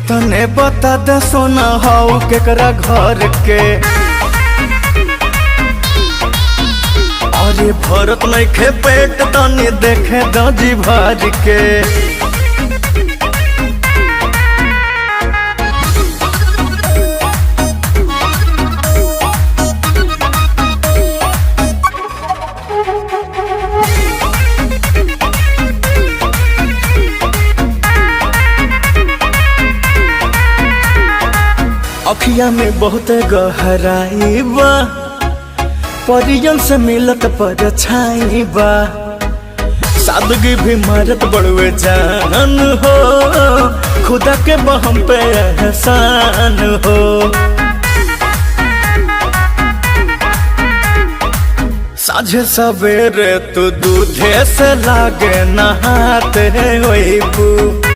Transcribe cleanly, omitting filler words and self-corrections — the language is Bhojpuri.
तने बता दे सोना हाउ केकरा घर के। अरे भरत नहीं खे पेट तनी देखे दजी भर के। अखिया में बहुत गहराई बा, परियन से मिलत पर छाई बा। सादगी भी मारत बड़ुए जान हो, खुदा के बहम पे एहसान हो। साझे सवेरे तू दूधे से लागे नहाते होइबू।